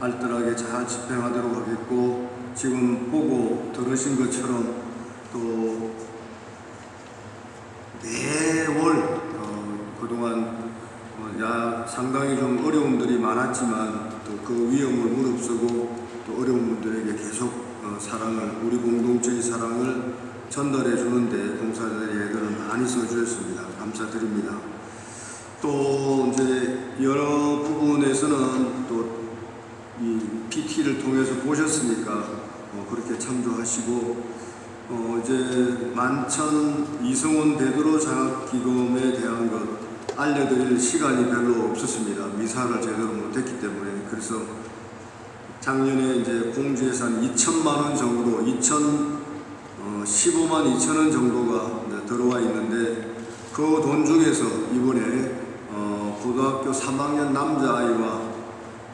알뜰하게 잘 집행하도록 하겠고, 지금 보고 들으신 것처럼 또 매월 그동안 상당히 좀 어려움들이 많았지만 또 그 위험을 무릅쓰고 또 어려운 분들에게 계속 사랑을, 우리 공동체의 사랑을 전달해 주는데 봉사자들이 애들을 많이 써주셨습니다. 감사드립니다. 또 이제 여러 부분에서는 또 이 PT를 통해서 보셨으니까 그렇게 참조하시고, 이제 만천 이승원 베드로 장학기금에 대한 것 알려드릴 시간이 별로 없었습니다. 미사를 제대로 못했기 때문에. 그래서 작년에 이제 공주예산 2천만 원 정도, 15만 2천 원 정도가 들어와 있는데, 그 돈 중에서 이번에 고등학교 3학년 남자아이와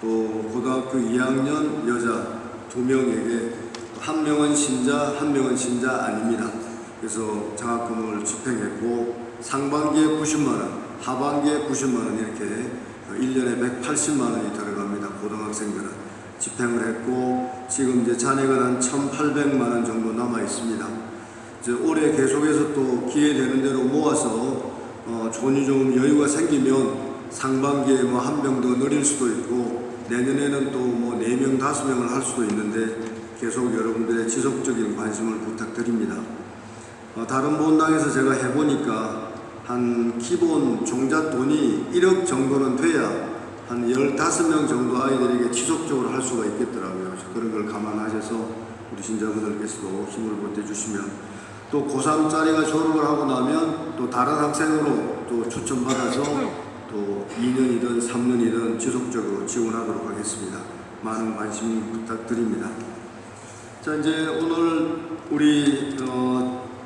또 고등학교 2학년 여자 2명에게 한 명은 신자, 한 명은 신자 아닙니다. 그래서 장학금을 집행했고, 상반기에 90만 원, 하반기에 90만 원 이렇게 1년에 180만 원이 들어갑니다. 고등학생들은 집행을 했고, 지금 이제 잔액은 한 1,800만 원 정도 남아 있습니다. 이제 올해 계속해서 또 기회 되는 대로 모아서 돈이 좀 여유가 생기면 상반기에 뭐 한 명 더 늘릴 수도 있고, 내년에는 또 뭐 4명, 5명을 할 수도 있는데 계속 여러분들의 지속적인 관심을 부탁드립니다. 다른 본당에서 제가 해보니까 한 기본 종잣돈이 1억 정도는 돼야 한 15명 정도 아이들에게 지속적으로 할 수가 있겠더라고요. 그런 걸 감안하셔서 우리 신자분들께서도 힘을 보태주시면, 또 고3짜리가 졸업을 하고 나면 또 다른 학생으로 또 추천받아서 또 2년이든 3년이든 지속적으로 지원하도록 하겠습니다. 많은 관심 부탁드립니다. 자, 이제 오늘 우리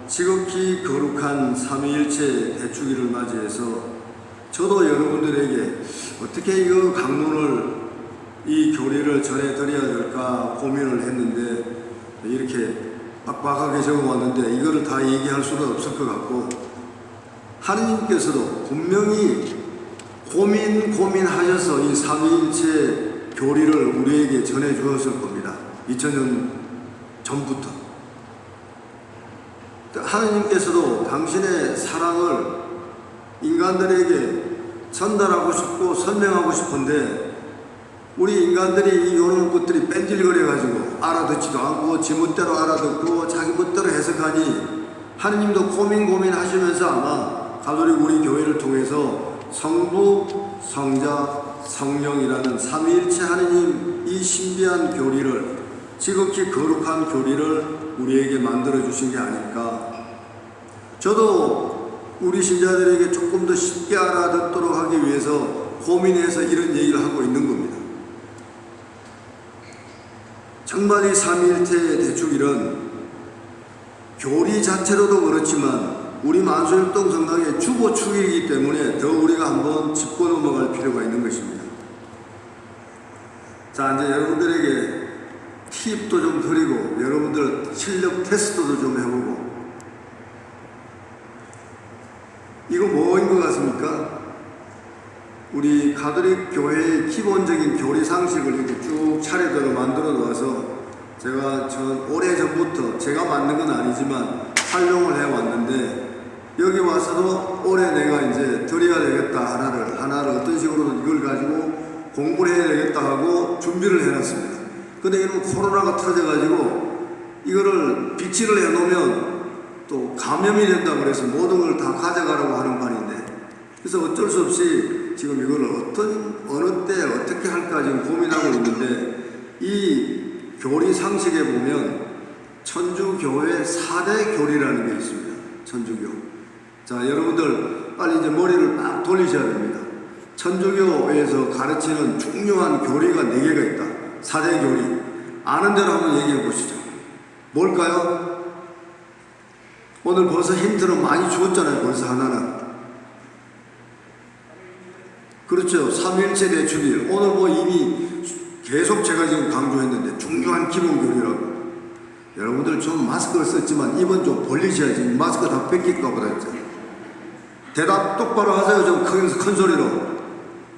지극히 거룩한 삼위일체 대축일을 맞이해서 저도 여러분들에게 어떻게 이거 강론을, 이 교리를 전해드려야 될까 고민을 했는데, 이렇게 빡빡하게 적어왔는데 이거를 다 얘기할 수는 없을 것 같고, 하느님께서도 분명히 고민하셔서 이 삼위일체 교리를 우리에게 전해 주었을 겁니다. 2000년 전부터. 하느님께서도 당신의 사랑을 인간들에게 전달하고 싶고 설명하고 싶은데, 우리 인간들이 이런 것들이 뺀질거려가지고 알아듣지도 않고 지멋대로 알아듣고 자기 멋대로 해석하니, 하느님도 고민하시면서 아마 가톨릭 우리 교회를 통해서 성부, 성자, 성령이라는 삼위일체 하느님 이 신비한 교리를, 지극히 거룩한 교리를 우리에게 만들어 주신 게 아닐까. 저도 우리 신자들에게 조금 더 쉽게 알아듣도록 하기 위해서 고민해서 이런 얘기를 하고 있는 겁니다. 정말 이 삼위일체 대축일은 교리 자체로도 그렇지만 우리 만수일동 성당의 주보축일이기 때문에 더 우리가 한번 짚고 넘어갈 필요가 있는 것입니다. 자, 이제 여러분들에게 팁도 좀 드리고 여러분들 실력 테스트도 좀 해보고, 이거 뭐인 것 같습니까? 우리 가톨릭 교회의 기본적인 교리 상식을 이렇게 쭉 차례대로 만들어 놓아서 제가 오래전부터 제가 만든 건 아니지만 활용을 해왔는데, 여기 와서도 올해 내가 이제 드려야 되겠다, 하나를 어떤 식으로 이걸 가지고 공부를 해야 되겠다 하고 준비를 해놨습니다. 근데 이런 코로나가 터져가지고 이거를 비치를 해놓으면 또 감염이 된다고 그래서 모든 걸 다 가져가라고 하는 판인데, 그래서 어쩔 수 없이 지금 이거를 어느 때 어떻게 할까 지금 고민하고 있는데, 이 교리 상식에 보면 천주교회 4대 교리라는 게 있습니다. 천주교. 자, 여러분들 빨리 이제 머리를 막 돌리셔야 됩니다. 천주교에서 가르치는 중요한 교리가 4개가 있다. 4대 교리. 아는 대로 한번 얘기해 보시죠. 뭘까요? 오늘 벌써 힌트는 많이 주었잖아요. 벌써 하나는. 그렇죠. 삼위일체 대축일. 오늘 뭐 이미 계속 제가 지금 강조했는데 중요한 기본 교리라고. 여러분들 좀 마스크를 썼지만 입은 좀 벌리셔야지. 마스크 다 뺏길까 보다 진짜. 대답 똑바로 하세요. 좀 큰 소리로.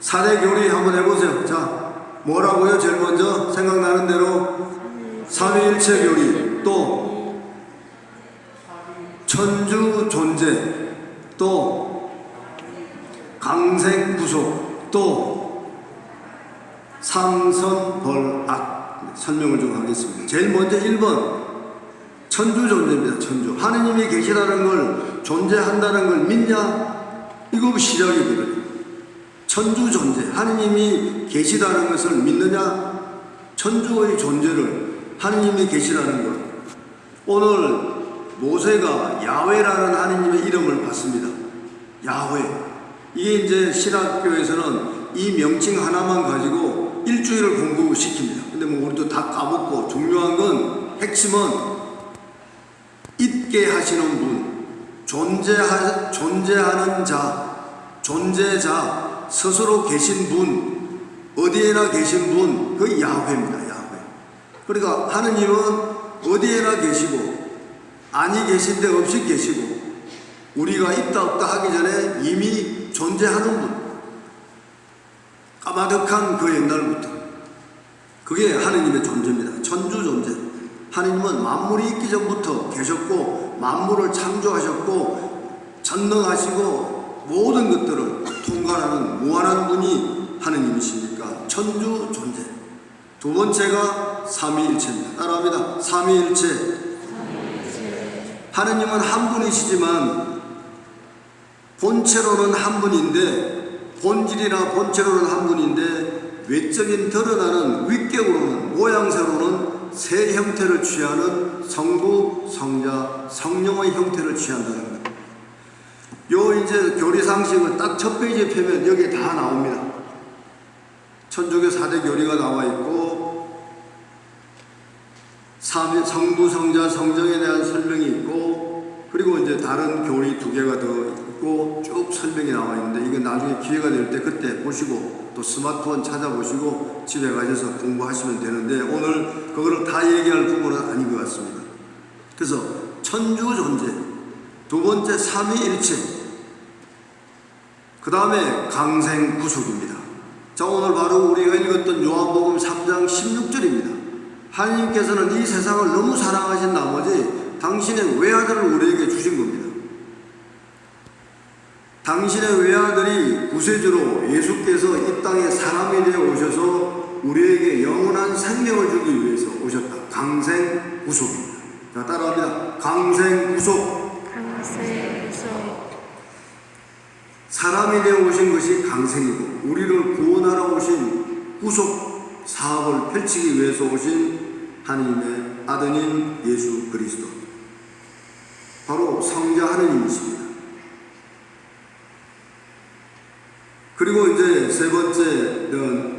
4대 교리 한번 해보세요. 자, 뭐라고요? 제일 먼저 생각나는 대로 삼위일체 교리, 또 천주 존재, 또 강생 구속, 또 상선벌악. 설명을 좀 하겠습니다. 제일 먼저 1번 천주 존재입니다. 천주. 하느님이 계시다는 걸, 존재한다는 걸 믿냐? 이거 시작이거든요. 천주 존재, 하느님이 계시다는 것을 믿느냐? 천주의 존재를, 하느님이 계시다는 것. 오늘 모세가 야훼라는 하느님의 이름을 받습니다. 야훼. 이게 이제 신학교에서는 이 명칭 하나만 가지고 일주일을 공부시킵니다. 근데 뭐 우리도 다 까먹고, 중요한 건, 핵심은 있게 하시는 분, 존재하는 자, 존재자, 스스로 계신 분, 어디에나 계신 분, 그 야훼입니다. 야훼. 그러니까 하느님은 어디에나 계시고, 아니 계신데 없이 계시고, 우리가 있다 없다 하기 전에 이미 존재하는 분, 까마득한 그 옛날부터. 그게 하느님의 존재입니다. 천주 존재. 하느님은 만물이 있기 전부터 계셨고, 만물을 창조하셨고, 전능하시고, 모든 것들을 통과하는 무한한 분이 하느님이시니까 천주 존재. 두 번째가 삼위일체입니다. 따라합니다. 삼위일체. 하느님은 한 분이시지만 본체로는 한 분인데, 본질이나 본체로는 한 분인데, 외적인 드러나는 위격으로는, 모양새로는 세 형태를 취하는 성부, 성자, 성령의 형태를 취한다는 겁니다. 요 이제 교리상식을 딱 첫 페이지에 펴면 여기에 다 나옵니다. 천주교 4대 교리가 나와 있고, 성부, 성자, 성령에 대한 설명이 있고, 그리고 이제 다른 교리 2개가 더 있고 쭉 설명이 나와 있는데, 이건 나중에 기회가 될 때 그때 보시고, 또 스마트폰 찾아보시고 집에 가셔서 공부하시면 되는데, 오늘 그거를 다 얘기할 부분은 아닌 것 같습니다. 그래서 천주 존재, 두 번째 삼위일체, 그 다음에 강생 구속입니다. 자, 오늘 바로 우리가 읽었던 요한복음 3장 16절입니다. 하나님께서는 이 세상을 너무 사랑하신 나머지 당신의 외아들을 우리에게 주신 겁니다. 당신의 외아들이 구세주로 예수께서 이 땅에 사람이 되어 오셔서 우리에게 영원한 생명을 주기 위해서 오셨다. 강생 구속입니다. 자, 따라합니다. 강생 구속. 강생 구속. 사람이 되어 오신 것이 강생이고, 우리를 구원하러 오신 구속 사업을 펼치기 위해서 오신 하느님의 아드님 예수 그리스도, 바로 성자 하느님이십니다. 그리고 이제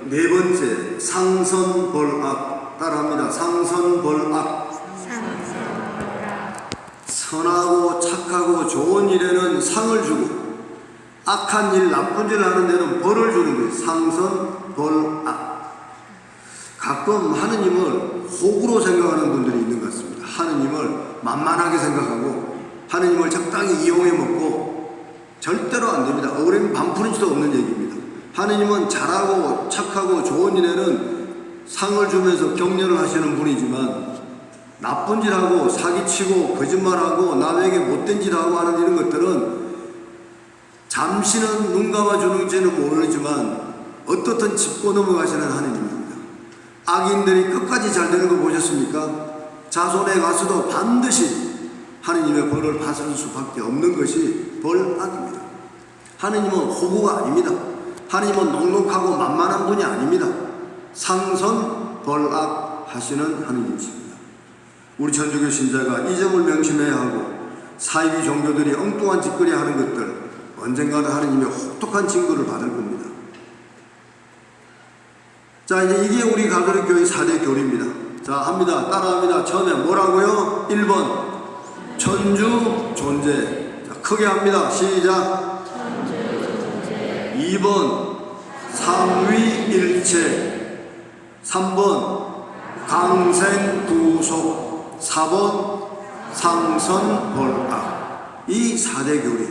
네 번째 상선벌악. 따라합니다. 상선벌악. 선하고 착하고 좋은 일에는 상을 주고, 악한 일, 나쁜 일 하는 데는 벌을 주는 거예요. 상선벌악. 가끔 하느님을 호구로 생각하는 분들이 있는 것 같습니다. 하느님을 만만하게 생각하고, 하느님을 적당히 이용해 먹고, 절대로 안 됩니다. 어린 반푼인지도 없는 얘기입니다. 하느님은 잘하고 착하고 좋은 일에는 상을 주면서 격려를 하시는 분이지만, 나쁜 짓하고 사기치고 거짓말하고 남에게 못된 짓하고 하는 이런 것들은 잠시는 눈 감아주는지는 모르지만 어떻든 짚고 넘어가시는 하느님입니다. 악인들이 끝까지 잘 되는 거 보셨습니까? 자손에 가서도 반드시 하느님의 벌을 받을 수밖에 없는 것이 벌악입니다. 하느님은 호구가 아닙니다. 하느님은 녹록하고 만만한 분이 아닙니다. 상선벌악 하시는 하느님이십니다. 우리 천주교 신자가 이 점을 명심해야 하고, 사이비 종교들이 엉뚱한 짓거리 하는 것들, 언젠가는 하느님의 혹독한 징벌을 받을 겁니다. 자, 이제 이게 우리 가톨릭 교회 4대 교리입니다. 자, 합니다. 따라합니다. 처음에 뭐라고요? 1번 천주 존재. 자, 크게 합니다. 시작. 천주 존재. 2번 삼위일체. 3번 강생 구속. 4번 상선벌악. 이 4대 교리,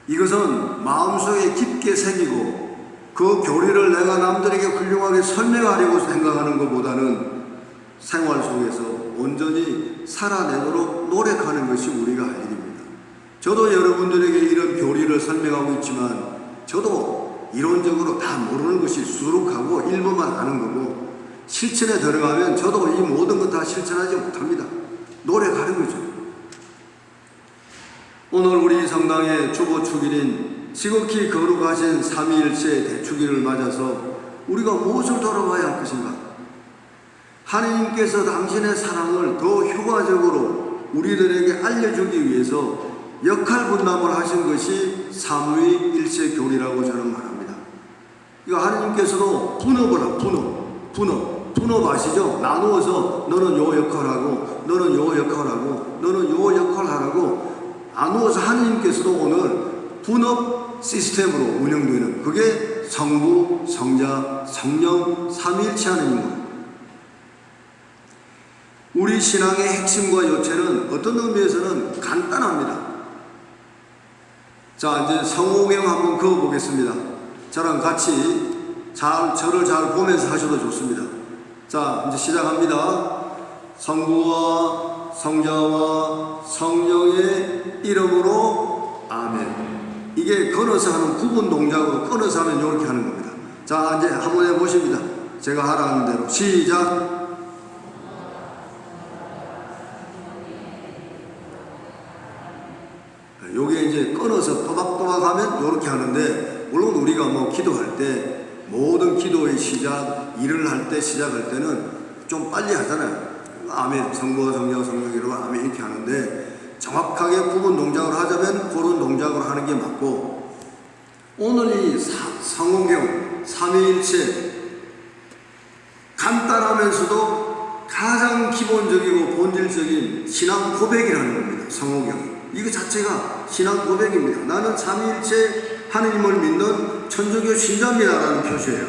이것은 마음속에 깊게 새기고 그 교리를 내가 남들에게 훌륭하게 설명하려고 생각하는 것보다는 생활 속에서 온전히 살아내도록 노력하는 것이 우리가 할 일입니다. 저도 여러분들에게 이런 교리를 설명하고 있지만 저도 이론적으로 다 모르는 것이 수록하고 일부만 아는 거고, 실천에 들어가면 저도 이 모든 것 다 실천하지 못합니다. 노력하는 거죠. 오늘 우리 성당의 주보 축일인 지극히 거룩하신 삼위일체 대축일을 맞아서 우리가 무엇을 돌아봐야 할 것인가? 하느님께서 당신의 사랑을 더 효과적으로 우리들에게 알려주기 위해서 역할 분담을 하신 것이 삼위일체 교리라고 저는 말합니다. 이거 하느님께서도 분업 아시죠? 나누어서 너는 요 역할하고 너는 요 역할하고 너는 요 역할하라고 나누어서 하느님께서도 오늘 분업 시스템으로 운영되는, 그게 성부, 성자, 성령 삼위일체 하느님입니다. 우리 신앙의 핵심과 요체는 어떤 의미에서는 간단합니다. 자, 이제 성호경 한번 그어보겠습니다. 저랑 같이 저를 잘 보면서 하셔도 좋습니다. 자, 이제 시작합니다. 성부와 성자와 성령의 이름으로 아멘. 이게 끊어서 하는 구분 동작으로 끊어서 하면 이렇게 하는 겁니다. 자, 이제 한번 해보십니다. 제가 하라는 대로 시작. 요게 이제 끊어서 또박또박 하면 이렇게 하는데, 물론 우리가 뭐 기도할 때 모든 기도의 시작, 일을 할 때 시작할 때는 좀 빨리 하잖아요. 아멘, 성부와 성자와 성령 이름으로 아멘 이렇게 하는데, 정확하게 구분 동작을 하자면 그런 동작으로 하는 게 맞고, 오늘 이 성호경 삼위일체 간단하면서도 가장 기본적이고 본질적인 신앙 고백이라는 겁니다. 성호경 이거 자체가 신앙 고백입니다. 나는 삼위일체 하느님을 믿는 천주교 신자입니다라는 표시예요.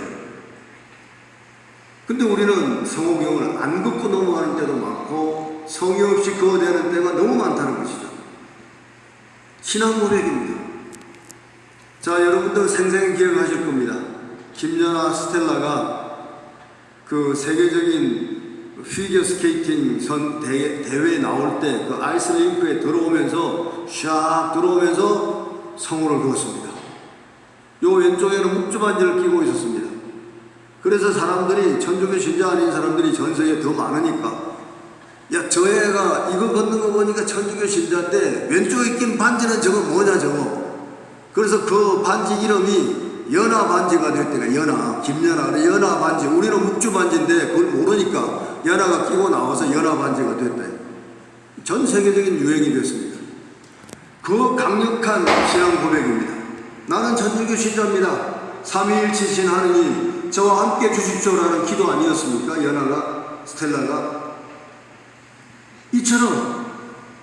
근데 우리는 성호경을 안 긋고 넘어가는 때도 많고 성의 없이 그어대는 때가 너무 많다는 것이죠. 신앙 고백입니다. 자, 여러분들 생생히 기억하실 겁니다. 김연아 스텔라가 그 세계적인 피겨 스케이팅 대회에 나올 때 그 아이스링크에 들어오면서 샥 들어오면서 성호를 그었습니다. 요 왼쪽에는 묵주반지를 끼고 있었습니다. 그래서 사람들이, 천주교 신자 아닌 사람들이 전 세계에 더 많으니까, 야, 저 애가 이거 걷는 거 보니까 천주교 신자인데 왼쪽에 낀 반지는 저거 뭐냐 저거. 그래서 그 반지 이름이 연하 반지가 됐대요. 연하, 김연하, 연하 반지. 우리는 묵주 반지인데 그걸 모르니까 연하가 끼고 나와서 연하 반지가 됐대. 전 세계적인 유행이 됐습니다. 그 강력한 신앙 고백입니다. 나는 천주교 신자입니다. 삼위일체신 하느님 저와 함께 주십시오라는 기도 아니었습니까? 연하가, 스텔라가. 이처럼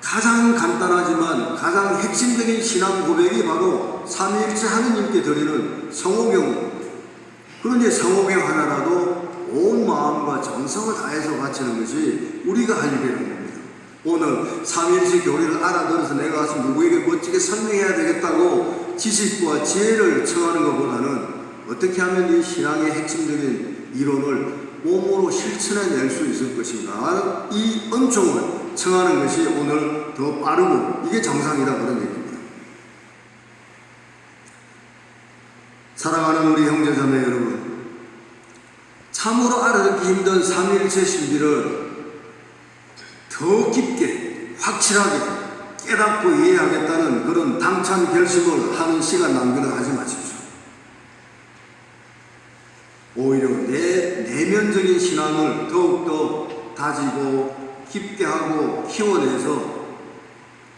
가장 간단하지만 가장 핵심적인 신앙 고백이 바로 삼위일체 하느님께 드리는 성호경. 그런데 성호경 하나라도 온 마음과 정성을 다해서 바치는 것이 우리가 할 일이라는 겁니다. 오늘 삼위일체 교리를 알아들어서 내가 가서 누구에게 멋지게 설명해야 되겠다고 지식과 지혜를 청하는 것보다는 어떻게 하면 이 신앙의 핵심적인 이론을 몸으로 실천해낼 수 있을 것인가, 이 은총을 청하는 것이 오늘 더 빠르고 이게 정상이다, 그런 얘기입니다. 사랑하는 우리 형제자매 여러분, 참으로 알아듣기 힘든 삼위일체 신비를 더 깊게 확실하게 깨닫고 이해하겠다는 그런 당찬 결심을 하는 시간 낭비는 하지 마십시오. 오히려 내면적인 신앙을 더욱더 다지고 깊게 하고 키워내서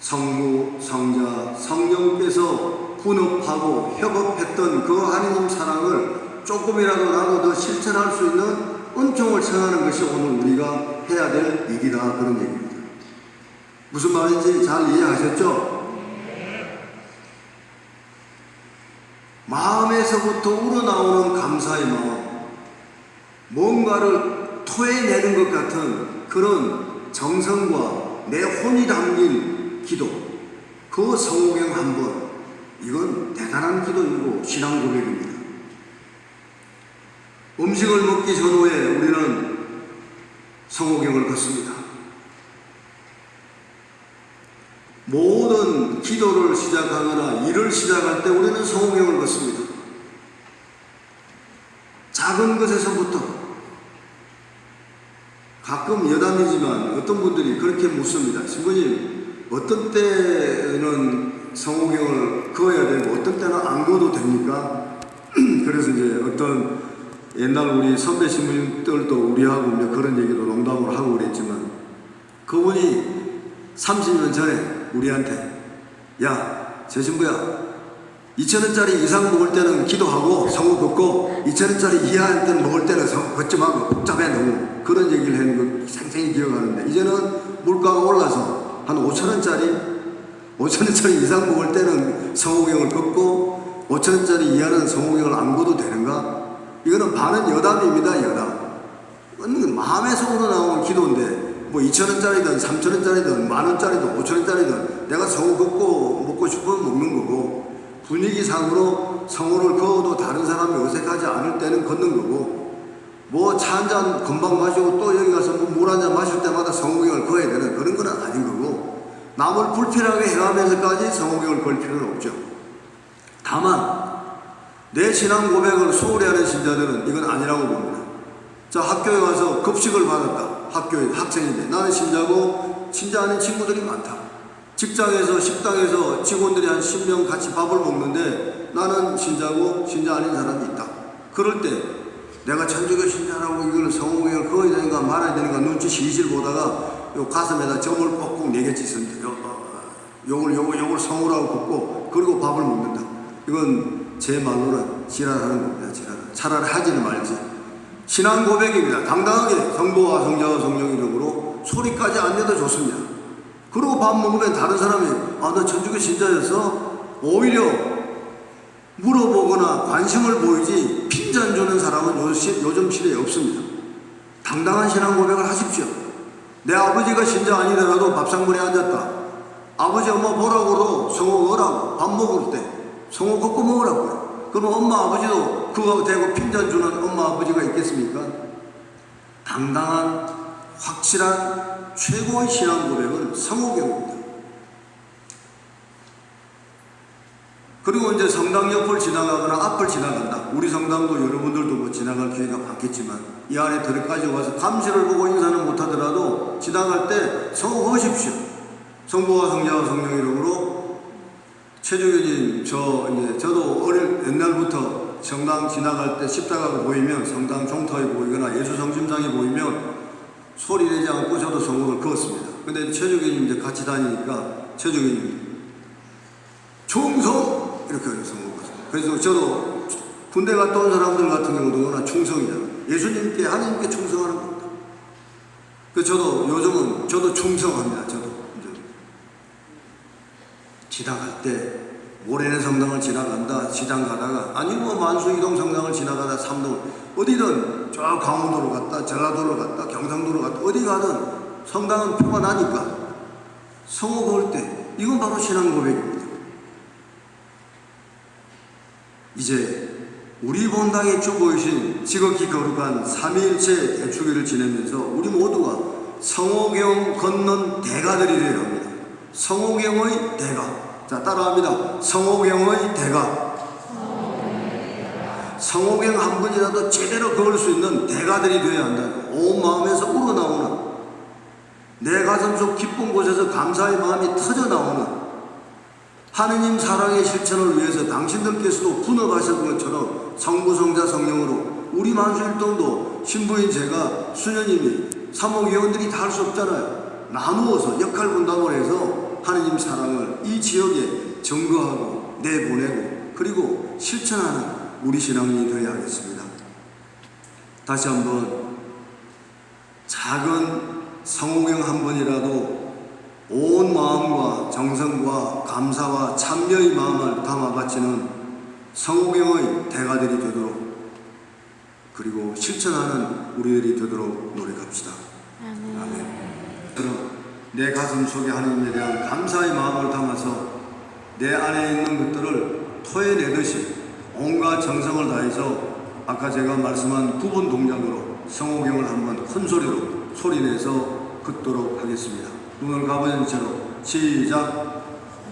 성부, 성자, 성령께서 분업하고 협업했던 그 하느님 사랑을 조금이라도 나도 더 실천할 수 있는 은총을 청하는 것이 오늘 우리가 해야 될 일이다, 그런 얘기입니다. 무슨 말인지 잘 이해하셨죠? 마음에서부터 우러나오는 감사의 마음, 뭔가를 토해내는 것 같은 그런 정성과 내 혼이 담긴 기도, 그 성호경 한 번, 이건 대단한 기도이고 신앙 고백입니다. 음식을 먹기 전후에 우리는 성호경을 걷습니다. 모든 기도를 시작하거나 일을 시작할 때 우리는 성호경을 걷습니다. 작은 것에서부터. 가끔 여담이지만 어떤 분들이 그렇게 묻습니다. 신부님, 어떤 때는 성호경을 그어야 되고 어떤 때는 안 그어도 됩니까? 그래서 이제 어떤 옛날 우리 선배 신부님들도 우리하고 이제 그런 얘기도 농담으로 하고 그랬지만, 그분이 30년 전에 우리한테, 야, 제 신부야, 2,000원짜리 이상 먹을 때는 기도하고 성호 걷고 2,000원짜리 이하 때는 먹을 때는 성호 걷지 말고 복잡해 너무, 그런 얘기를 했는 걸 생생히 기억하는데, 이제는 물가가 올라서 한 5,000원짜리 이상 먹을 때는 성호경을 걷고 5,000원짜리 이하는 성호경을 안 걷어도 되는가? 이거는 반은 여담입니다. 여담. 마음에서 우러나오는 기도인데, 뭐 2,000원짜리든 3,000원짜리든 10,000원짜리든 5,000원짜리든 내가 성호 걷고 먹고 싶으면 먹는 거고, 분위기상으로 성호를 그어도 다른 사람이 어색하지 않을 때는 걷는 거고, 뭐 차 한 잔 금방 마시고 또 여기 가서 뭐 물 한 잔 마실 때마다 성호경을 그어야 되는 그런 건 아닌 거고, 남을 불편하게 해가면서까지 성호경을 걸 필요는 없죠. 다만 내 신앙 고백을 소홀히 하는 신자들은 이건 아니라고 봅니다. 자, 학교에 가서 급식을 받았다. 학교에 학생인데 나는 신자고 신자 아닌 친구들이 많다. 직장에서 식당에서 직원들이 한 10명 같이 밥을 먹는데 나는 신자고 신자 아닌 사람이 있다. 그럴 때 내가 천주교 신자라고 이걸 성호경을 그어야 되는가 말아야 되는가 눈치 실실 보다가 요 가슴에다 점을 꼭꼭 4개 찍습니다. 요걸 성호라고 긋고 그리고 밥을 먹는다. 이건 제 말로는 지랄하는 겁니다. 지랄. 차라리 하지는 말지. 신앙 고백입니다. 당당하게 성부와 성자와 성령 이름으로 소리까지 안 내도 좋습니다. 그리고 밥 먹으면 다른 사람이 아, 너 천주교 신자였어? 오히려 물어보거나 관심을 보이지 핀잔 주는 사람은 요즘 시대에 없습니다. 당당한 신앙 고백을 하십시오. 내 아버지가 신자 아니더라도 밥상머리에 앉았다. 아버지 엄마 보라고도 성호 어라고 밥 먹을 때 성호 걷고 먹으라고요. 그럼 엄마 아버지도 그거 대고 핀잔 주는 엄마 아버지가 있겠습니까? 당당한 확실한 최고의 신앙 고백은 성호경입니다. 그리고 이제 성당 옆을 지나가거나 앞을 지나간다. 우리 성당도 여러분들도 뭐 지나갈 기회가 많겠지만 이 안에 들어까지 와서 감시를 보고 인사는 못하더라도 지나갈 때 성호 거십시오. 성부와 성자와 성령 이름으로. 최주교님, 저도 옛날부터 성당 지나갈 때 십자가가 보이면, 성당 종탑이 보이거나 예수 성심상이 보이면 소리 내지 않고 저도 성호를 그었습니다. 근데 최주교님 이제 같이 다니니까 최주교님 충성! 이렇게 성호를 그었습니다. 그래서 저도 군대 갔다 온 사람들 같은 경우도 워낙 충성이잖아요. 예수님께, 하나님께 충성하는 겁니다. 그래서 저도 충성합니다. 저도. 지나갈 때 모래내 성당을 지나간다, 시장 가다가, 아니 뭐 만수이동 성당을 지나가다 삼동 어디든 저 강원도로 갔다, 전라도로 갔다, 경상도로 갔다, 어디 가든 성당은 표가 나니까 성호 볼 때 이건 바로 신앙 고백입니다. 이제 우리 본당의 주보이신 지극히 거룩한 삼위일체 대축일을 지내면서 우리 모두가 성호경 걷는 대가들이 되어야 합니다. 성호경의 대가. 자, 따라합니다. 성호경의 대가. 성호경 한 번이라도 제대로 그을 수 있는 대가들이 되어야 한다. 온 마음에서 우러나오는, 내 가슴속 깊은 곳에서 감사의 마음이 터져나오는, 하느님 사랑의 실천을 위해서 당신들께서도 분업하신 것처럼 성부, 성자, 성령으로 우리 만수일동도 신부인 제가, 수녀님이, 사모위원들이 다 할 수 없잖아요. 나누어서 역할 분담을 해서 하느님 사랑을 이 지역에 증거하고 내보내고 그리고 실천하는 우리 신앙인이 되어야 하겠습니다. 다시 한번 작은 성호경 한 번이라도 온 마음과 정성과 감사와 참여의 마음을 담아 바치는 성호경의 대가들이 되도록, 그리고 실천하는 우리들이 되도록 노력합시다. 아멘. 내 가슴 속에 하나님에 대한 감사의 마음을 담아서 내 안에 있는 것들을 토해내듯이 온갖 정성을 다해서 아까 제가 말씀한 9분 동작으로 성호경을 한번 큰 소리로 소리내서 긋도록 하겠습니다. 눈을 감은 채로 시작.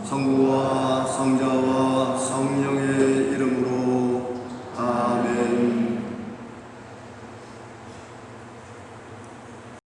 성부와 성자와 성령의 이름으로